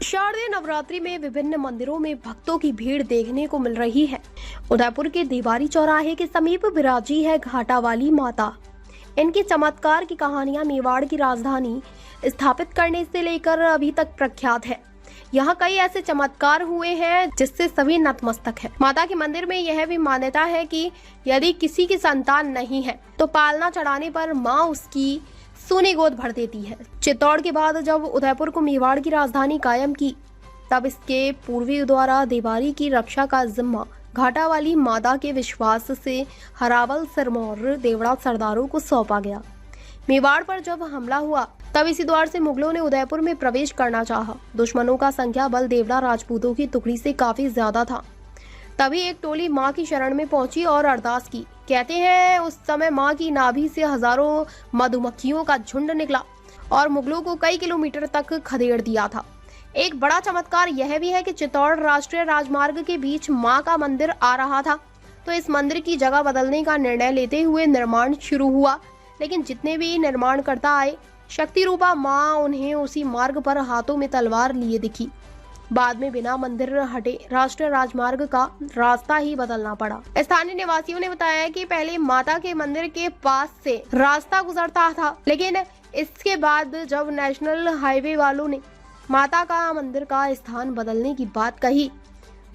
शारदीय नवरात्रि में विभिन्न मंदिरों में भक्तों की भीड़ देखने को मिल रही है। उदयपुर के देवारी चौराहे के समीप विराजी है घाटा वाली माता। इनके चमत्कार की कहानियां मेवाड़ की राजधानी स्थापित करने से लेकर अभी तक प्रख्यात है। यहाँ कई ऐसे चमत्कार हुए हैं जिससे सभी नतमस्तक है। माता के मंदिर में यह भी मान्यता है कि यदि किसी की संतान नहीं है तो पालना चढ़ाने पर माँ उसकी सोने गोद भर देती है। चित्तौड़ के बाद जब उदयपुर को मेवाड़ की राजधानी कायम की, तब इसके पूर्वजों द्वारा देवारी की रक्षा का जिम्मा घाटा वाली माता के विश्वास से हरावल, सिरमौर, देवड़ा सरदारों को सौंपा गया। मेवाड़ पर जब हमला हुआ तब इसी द्वार से मुगलों ने उदयपुर में प्रवेश करना चाहा। दुश्मनों का संख्या बल देवड़ा राजपूतों की टुकड़ी से काफी ज्यादा था। तभी एक टोली मां की शरण में पहुंची और अरदास की। कहते हैं उस समय मां की नाभि से हजारों मधुमक्खियों का झुंड निकला और मुगलों को कई किलोमीटर तक खदेड़ दिया था। एक बड़ा चमत्कार यह भी है कि चित्तौड़ राष्ट्रीय राजमार्ग के बीच मां का मंदिर आ रहा था, तो इस मंदिर की जगह बदलने का निर्णय लेते हुए निर्माण शुरू हुआ। लेकिन जितने भी निर्माणकर्ता आए, शक्ति रूपा मां उन्हें उसी मार्ग पर हाथों में तलवार लिए दिखी। बाद में बिना मंदिर हटे राष्ट्रीय राजमार्ग का रास्ता ही बदलना पड़ा। स्थानीय निवासियों ने बताया कि पहले माता के मंदिर के पास से रास्ता गुजरता था, लेकिन इसके बाद जब नेशनल हाईवे वालों ने माता का मंदिर का स्थान बदलने की बात कही,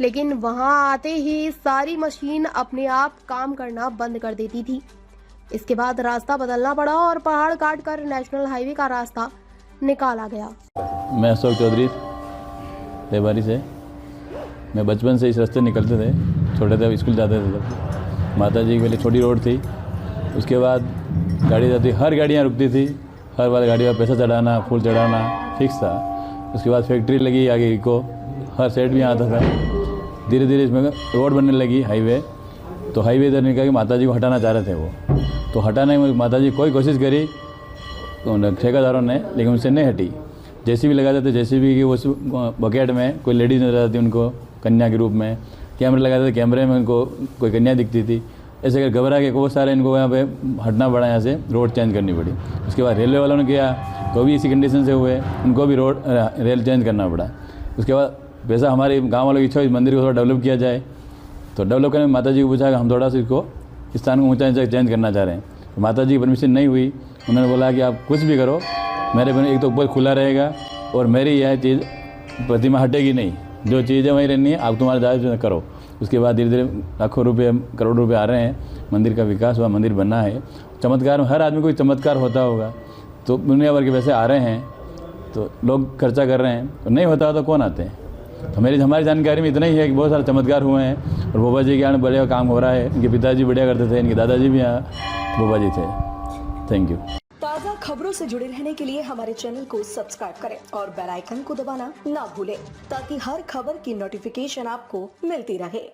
लेकिन वहां आते ही सारी मशीन अपने आप काम करना बंद कर देती थी। इसके बाद रास्ता बदलना पड़ा और पहाड़ काट कर नेशनल हाईवे का रास्ता निकाला गया। मैं अशोक चौधरी देवारी से। मैं बचपन से इस रास्ते निकलते थे, छोटे थे स्कूल जाते थे तब। माता जी की पहले छोटी रोड थी, उसके बाद गाड़ी जाती, हर गाड़ियाँ रुकती थी, हर वाली गाड़ी पर पैसा चढ़ाना, फूल चढ़ाना फिक्स था। उसके बाद फैक्ट्री लगी आगे को, हर साइड भी आता था। धीरे धीरे इसमें रोड बनने लगी, हाईवे। तो हाईवे इधर निकल के माता जी को हटाना चाह रहे थे वो, तो हटाने में माता जी कोई कोशिश करी तो ठेकेदारों ने, लेकिन उनसे नहीं हटी। जैसे भी लगा देते, जैसे भी कि उस बकेट में कोई लेडीज़ नजर आती उनको कन्या के रूप में, कैमरे लगा देते, कैमरे में उनको कोई कन्या दिखती थी। ऐसे कर घबरा के बहुत सारे इनको यहाँ पे हटना पड़ा, यहाँ से रोड चेंज करनी पड़ी। उसके बाद रेलवे वालों ने किया तो भी इसी कंडीशन से हुए, उनको भी रोड रेल चेंज करना पड़ा। उसके बाद वैसा हमारे गाँव वालों की इच्छा इस मंदिर को थोड़ा डेवलप किया जाए, तो डेवलप करने में माता जी को पूछा कि हम थोड़ा सा इसको स्थान को ऊँचा चेंज करना चाह रहे हैं। तो माता जी की परमिशन नहीं हुई। उन्होंने बोला कि आप कुछ भी करो, मेरे बने एक तो ऊपर खुला रहेगा और मेरी यह चीज़ प्रतिमा हटेगी नहीं, जो चीज़ें वहीं रहनी है, आप तुम्हारे दायित्व करो। उसके बाद धीरे धीरे लाखों रुपये, करोड़ों रुपये आ रहे हैं, मंदिर का विकास हुआ, मंदिर बना है। चमत्कार में हर आदमी को चमत्कार होता होगा, तो दुनिया भर के पैसे आ रहे हैं, तो लोग खर्चा कर रहे हैं, तो नहीं होता तो कौन आते हैं। तो हमारी जानकारी में इतना ही है कि बहुत सारे चमत्कार हुए हैं और बोबा जी के यहाँ बढ़िया काम हो रहा है। इनके पिताजी बढ़िया करते थे, इनके दादाजी भी यहाँ बोबा जी थे। Thank you. ताज़ा खबरों से जुड़े रहने के लिए हमारे चैनल को सब्सक्राइब करें और बेल आइकन को दबाना ना भूलें, ताकि हर खबर की नोटिफिकेशन आपको मिलती रहे।